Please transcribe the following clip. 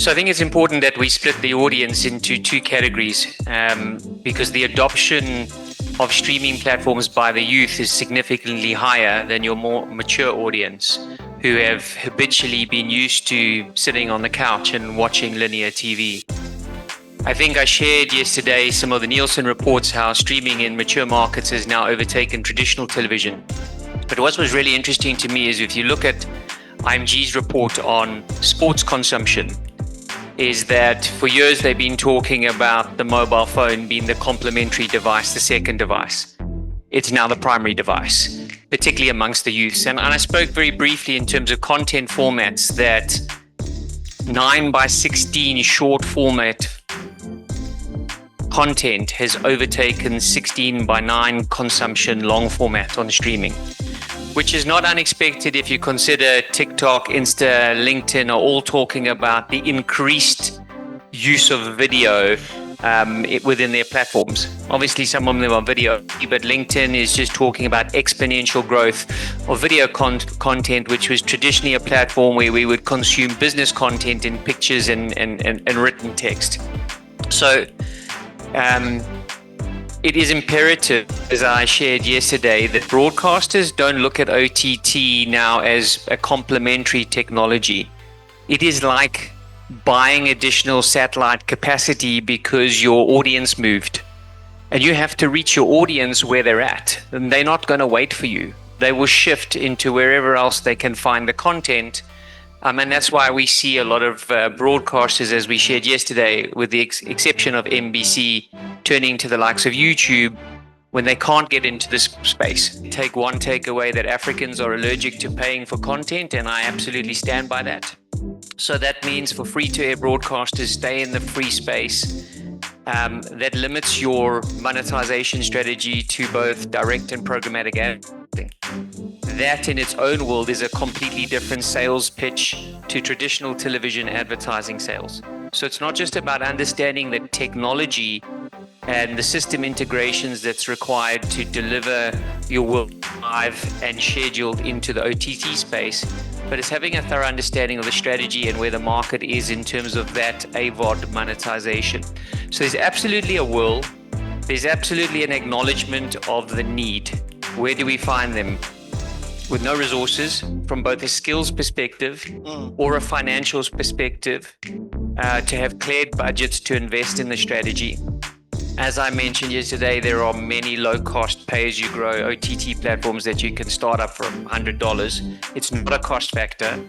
So I think it's important that we split the audience into two categories, because the adoption of streaming platforms by the youth is significantly higher than your more mature audience, who have habitually been used to sitting on the couch and watching linear TV. I think I shared yesterday some of the Nielsen reports how streaming in mature markets has now overtaken traditional television. But what was really interesting to me is if you look at IMG's report on sports consumption, is that for years they've been talking about the mobile phone being the complementary device, the second device. It's now the primary device, particularly amongst the youths. And I spoke very briefly in terms of content formats that 9:16 short format content has overtaken 16:9 consumption long format on streaming, which is not unexpected if you consider TikTok, Insta, LinkedIn are all talking about the increased use of video within their platforms. Obviously, some of them are video, but LinkedIn is just talking about exponential growth of video content, which was traditionally a platform where we would consume business content in pictures and written text. So, it is imperative, as I shared yesterday, that broadcasters don't look at OTT now as a complementary technology. It is like buying additional satellite capacity because your audience moved. And you have to reach your audience where they're at. And they're not going to wait for you. They will shift into wherever else they can find the content. And that's why we see a lot of broadcasters, as we shared yesterday, with the exception of NBC, turning to the likes of YouTube when they can't get into this space. Take one takeaway that Africans are allergic to paying for content, and I absolutely stand by that. So that means for free-to-air broadcasters, stay in the free space. That limits your monetization strategy to both direct and programmatic advertising. That in its own world is a completely different sales pitch to traditional television advertising sales. So it's not just about understanding the technology and the system integrations that's required to deliver your work live and scheduled into the OTT space, but it's having a thorough understanding of the strategy and where the market is in terms of that AVOD monetization. So there's absolutely a will, there's absolutely an acknowledgement of the need. Where do we find them? With no resources from both a skills perspective or a financials perspective, to have cleared budgets to invest in the strategy. As I mentioned yesterday, there are many low-cost pay-as-you-grow OTT platforms that you can start up from $100. It's not a cost factor.